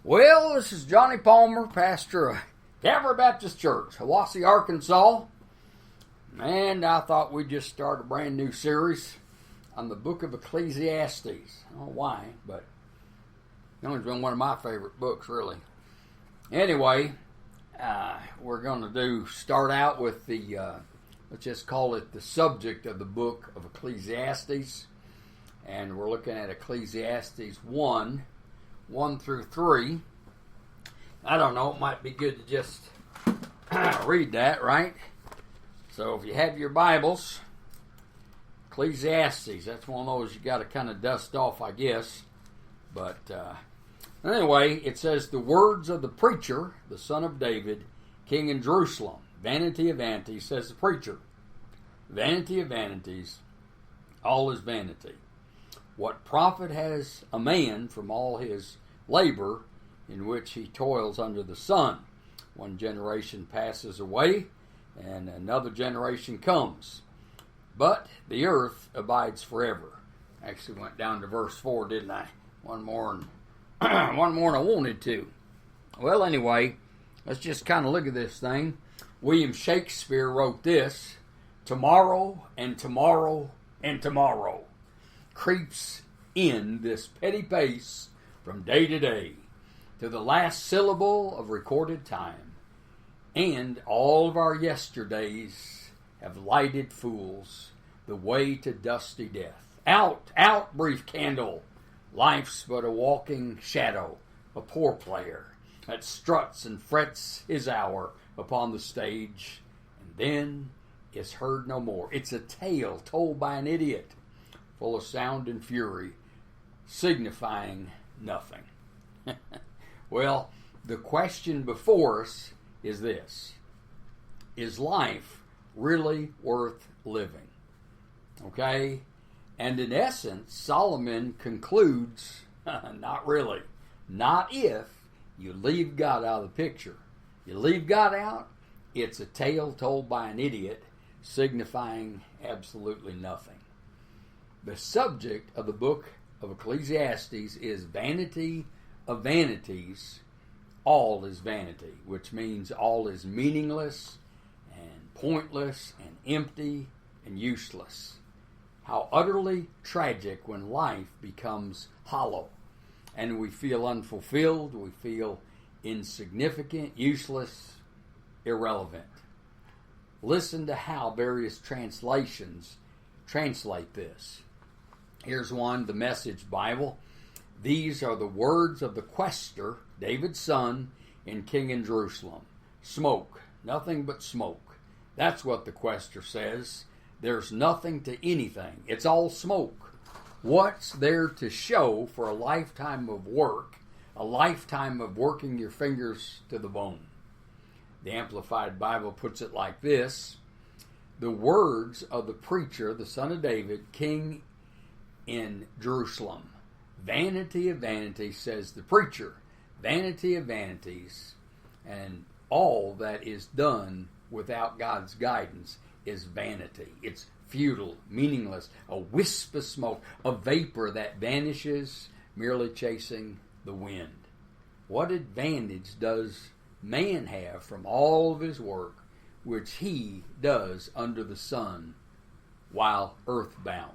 Well, this is Johnny Palmer, pastor of Calvary Baptist Church, Hiwassee, Arkansas. And I thought we'd just start a brand new series on the book of Ecclesiastes. I don't know why, but it's been one of my favorite books, really. Anyway, we're going to start out with let's just call it the subject of the book of Ecclesiastes. And we're looking at Ecclesiastes 1 through 3. I don't know, it might be good to just read that, right? So if you have your Bibles, Ecclesiastes, that's one of those you got to kind of dust off, I guess. But anyway, it says, the words of the preacher, the son of David, king in Jerusalem. Vanity of vanities, says the preacher. Vanity of vanities, all is vanity. What profit has a man from all his labor in which he toils under the sun? One generation passes away, and another generation comes. But the earth abides forever. Actually went down to verse 4, didn't I? One more and I wanted to. Well, anyway, let's just kind of look at this thing. William Shakespeare wrote this: tomorrow and tomorrow and tomorrow creeps in this petty pace from day to day, to the last syllable of recorded time, and all of our yesterdays have lighted fools the way to dusty death. Out, out, brief candle! Life's but a walking shadow, a poor player that struts and frets his hour upon the stage, and then is heard no more. It's a tale told by an idiot, full of sound and fury, signifying nothing. Well, the question before us is this: is life really worth living? Okay? And in essence, Solomon concludes, not really. Not if you leave God out of the picture. You leave God out, it's a tale told by an idiot, signifying absolutely nothing. The subject of the book of Ecclesiastes is vanity of vanities. All is vanity, which means all is meaningless and pointless and empty and useless. How utterly tragic when life becomes hollow and we feel unfulfilled, we feel insignificant, useless, irrelevant. Listen to how various translations translate this. Here's one, the Message Bible. These are the words of the quaestor, David's son, and king in Jerusalem. Smoke, nothing but smoke. That's what the quaestor says. There's nothing to anything. It's all smoke. What's there to show for a lifetime of work, a lifetime of working your fingers to the bone? The Amplified Bible puts it like this: the words of the preacher, the son of David, king in Jerusalem. Vanity of vanities, says the preacher. Vanity of vanities, and all that is done without God's guidance is vanity. It's futile, meaningless, a wisp of smoke, a vapor that vanishes, merely chasing the wind. What advantage does man have from all of his work which he does under the sun while earthbound?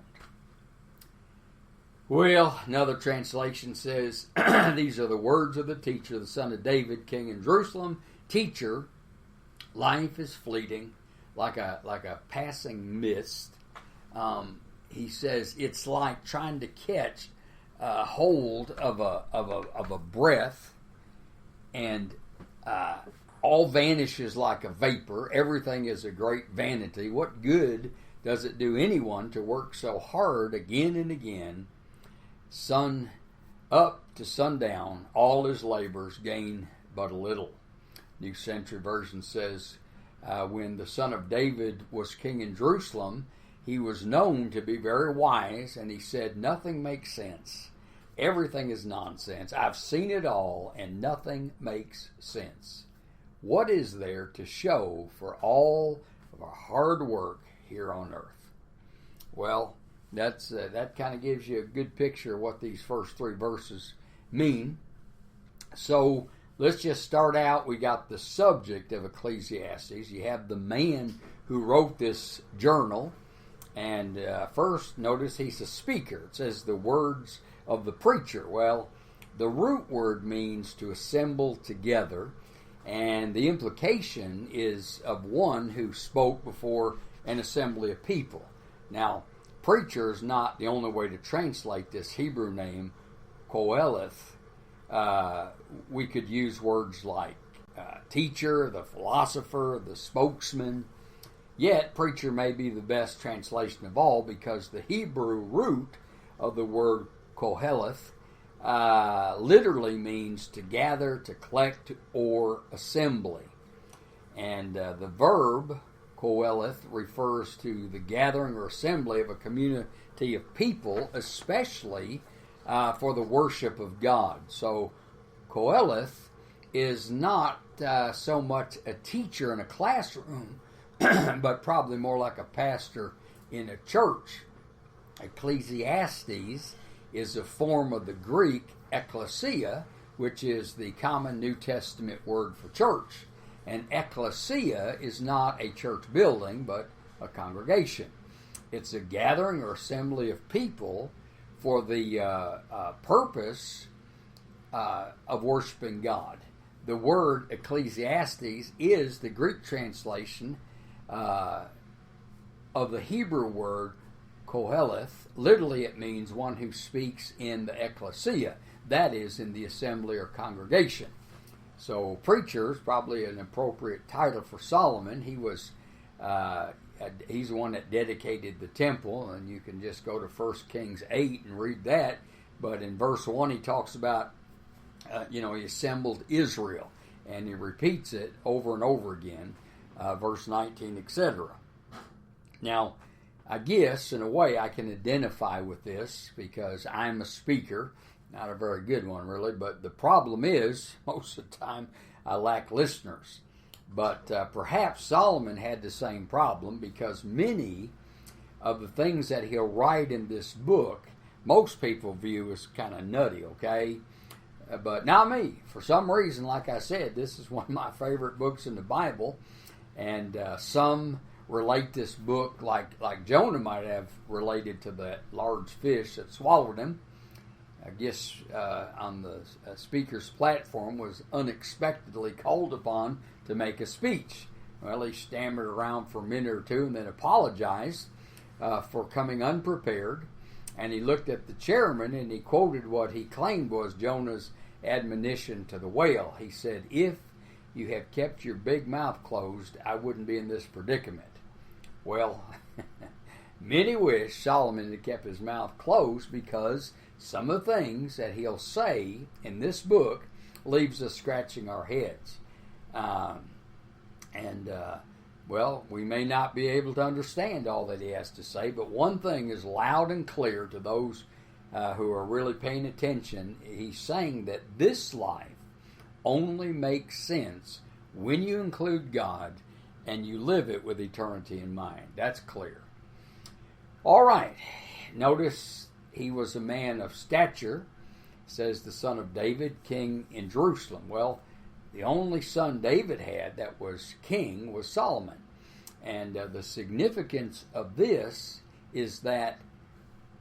Well, another translation says, these are the words of the teacher, the son of David, king in Jerusalem. Teacher, life is fleeting, like a passing mist. He says it's like trying to catch hold of a breath, and all vanishes like a vapor. Everything is a great vanity. What good does it do anyone to work so hard again and again? Sun up to sundown, all his labors gain but a little. New Century Version says, when the son of David was king in Jerusalem, he was known to be very wise, and he said, nothing makes sense. Everything is nonsense. I've seen it all, and nothing makes sense. What is there to show for all of our hard work here on earth? Well, that kind of gives you a good picture of what these first three verses mean. So let's just start out. We got the subject of Ecclesiastes. You have the man who wrote this journal. And first, notice he's a speaker. It says the words of the preacher. Well, the root word means to assemble together. And the implication is of one who spoke before an assembly of people. Now, preacher is not the only way to translate this Hebrew name, Qoheleth. We could use words like teacher, the philosopher, the spokesman. Yet, preacher may be the best translation of all because the Hebrew root of the word Qoheleth literally means to gather, to collect, or assembly. And the verb Qoheleth refers to the gathering or assembly of a community of people, especially for the worship of God. So Qoheleth is not so much a teacher in a classroom, but probably more like a pastor in a church. Ecclesiastes is a form of the Greek ecclesia, which is the common New Testament word for church. And ecclesia is not a church building, but a congregation. It's a gathering or assembly of people for the purpose of worshiping God. The word Ecclesiastes is the Greek translation of the Hebrew word Qoheleth. Literally, it means one who speaks in the ecclesia, that is, in the assembly or congregation. So, preacher is probably an appropriate title for Solomon. He's the one that dedicated the temple, and you can just go to 1 Kings 8 and read that. But in verse 1, he talks about, he assembled Israel, and he repeats it over and over again, verse 19, etc. Now, I guess, in a way, I can identify with this because I'm a speaker. Not a very good one, really, but the problem is, most of the time, I lack listeners. But perhaps Solomon had the same problem because many of the things that he'll write in this book, most people view as kind of nutty, okay? But not me. For some reason, like I said, this is one of my favorite books in the Bible, and some relate this book like Jonah might have related to that large fish that swallowed him. I guess on the speaker's platform was unexpectedly called upon to make a speech. Well, he stammered around for a minute or two and then apologized for coming unprepared. And he looked at the chairman and he quoted what he claimed was Jonah's admonition to the whale. He said, "If you had kept your big mouth closed, I wouldn't be in this predicament." Well, many wish Solomon had kept his mouth closed because some of the things that he'll say in this book leaves us scratching our heads. Well, we may not be able to understand all that he has to say, but one thing is loud and clear to those who are really paying attention. He's saying that this life only makes sense when you include God and you live it with eternity in mind. That's clear. All right. Notice he was a man of stature, says the son of David, king in Jerusalem. Well, the only son David had that was king was Solomon. And the significance of this is that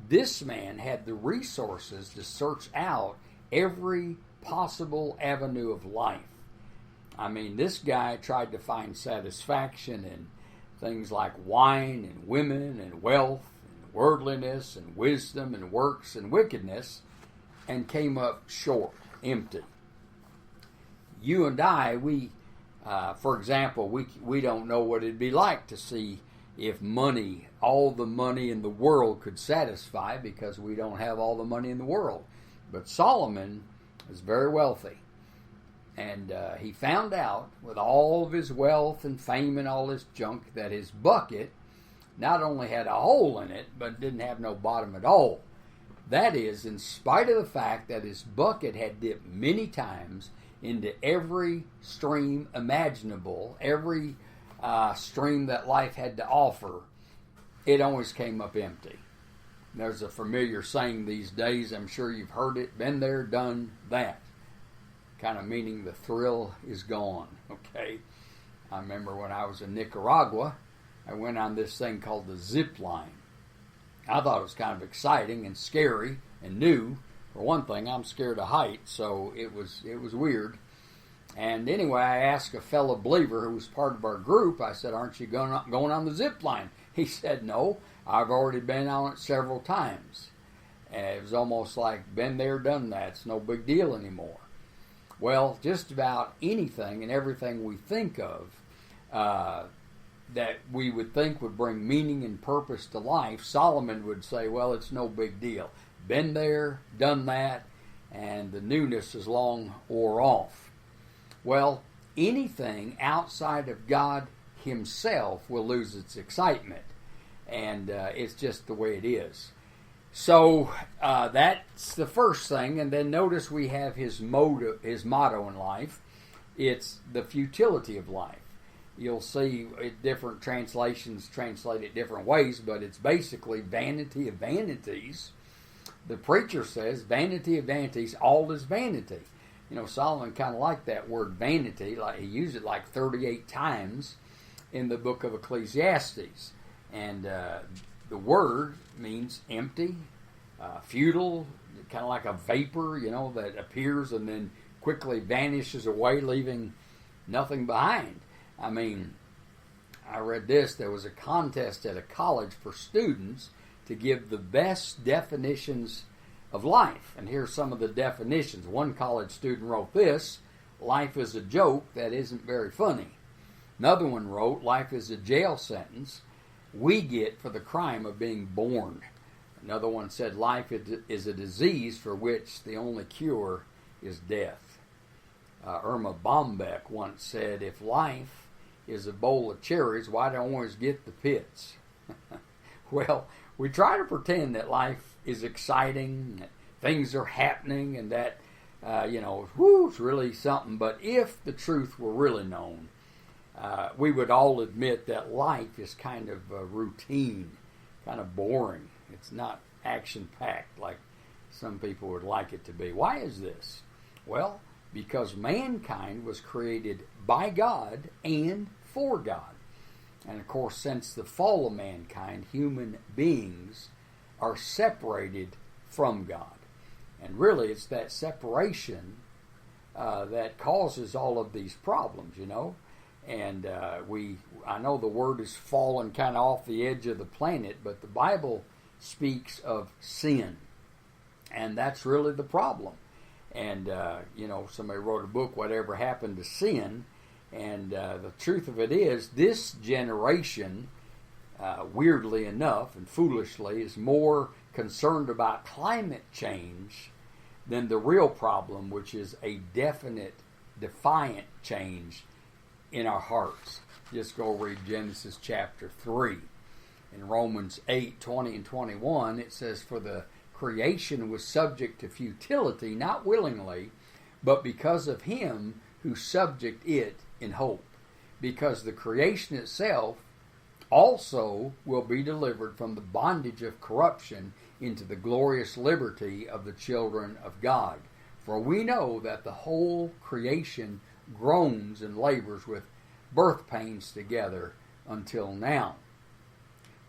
this man had the resources to search out every possible avenue of life. I mean, this guy tried to find satisfaction in things like wine and women and wealth and worldliness and wisdom and works and wickedness, and came up short, empty. You and I, for example, we don't know what it'd be like to see if money, all the money in the world could satisfy, because we don't have all the money in the world. But Solomon is very wealthy. And he found out, with all of his wealth and fame and all his junk, that his bucket not only had a hole in it, but didn't have no bottom at all. That is, in spite of the fact that his bucket had dipped many times into every stream imaginable, every stream that life had to offer, it always came up empty. There's a familiar saying these days, I'm sure you've heard it, been there, done that. kind of meaning the thrill is gone, okay? I remember when I was in Nicaragua, I went on this thing called the zip line. I thought it was kind of exciting and scary and new. For one thing, I'm scared of heights, so it was weird. And anyway, I asked a fellow believer who was part of our group, I said, aren't you going on the zip line? He said, no, I've already been on it several times. And it was almost like, been there, done that. It's no big deal anymore. Well, just about anything and everything we think of that we would think would bring meaning and purpose to life, Solomon would say, well, it's no big deal. Been there, done that, and the newness is long wore off. Well, anything outside of God himself will lose its excitement, and it's just the way it is. So that's the first thing, and then notice we have his motto in life. It's the futility of life. You'll see different translations translate it different ways, but it's basically vanity of vanities. The preacher says, vanity of vanities, all is vanity. You know, Solomon kind of liked that word vanity. Like he used it like 38 times in the book of Ecclesiastes. And the word means empty, futile, kind of like a vapor, you know, that appears and then quickly vanishes away, leaving nothing behind. I mean, I read this. There was a contest at a college for students to give the best definitions of life. And here's some of the definitions. One college student wrote this: life is a joke that isn't very funny. Another one wrote, life is a jail sentence we get for the crime of being born. Another one said, life is a disease for which the only cure is death. Irma Bombeck once said, if life is a bowl of cherries, why do I always get the pits? Well, we try to pretend that life is exciting, that things are happening, and that, it's really something. But if the truth were really known, we would all admit that life is kind of routine, kind of boring. It's not action-packed like some people would like it to be. Why is this? Well, because mankind was created by God and for God. And of course, since the fall of mankind, human beings are separated from God. And really, it's that separation that causes all of these problems, you know. And I know the word is fallen kind of off the edge of the planet, but the Bible speaks of sin. And that's really the problem. And, somebody wrote a book, Whatever Happened to Sin? And the truth of it is, this generation, weirdly enough and foolishly, is more concerned about climate change than the real problem, which is a definite, defiant change in our hearts. Just go read Genesis chapter 3. In Romans 8, 20 and 21, it says, for the creation was subject to futility, not willingly, but because of him who subject it in hope. Because the creation itself also will be delivered from the bondage of corruption into the glorious liberty of the children of God. For we know that the whole creation groans and labors with birth pains together until now.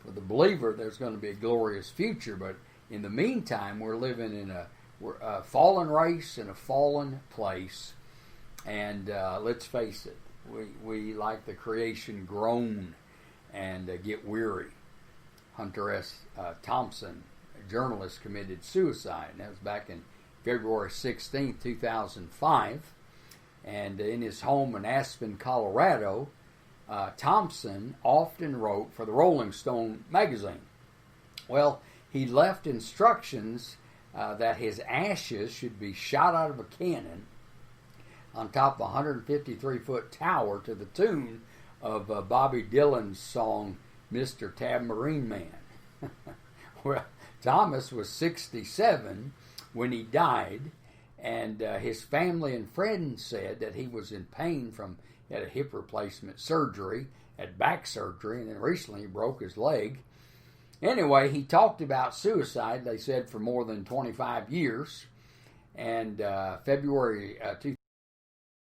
For the believer, there's going to be a glorious future, but in the meantime, we're living in a fallen race in a fallen place, and let's face it, we like the creation groan and get weary. Hunter S. Thompson, a journalist, committed suicide, and that was back in February 16, 2005, and in his home in Aspen, Colorado, Thompson often wrote for the Rolling Stone magazine. Well, he left instructions that his ashes should be shot out of a cannon on top of a 153-foot tower to the tune of Bobby Dylan's song, Mr. Tambourine Man. Well, Thomas was 67 when he died, and his family and friends said that he was in pain from, he had a hip replacement surgery, had back surgery, and then recently he broke his leg. Anyway, he talked about suicide, they said, for more than 25 years. And February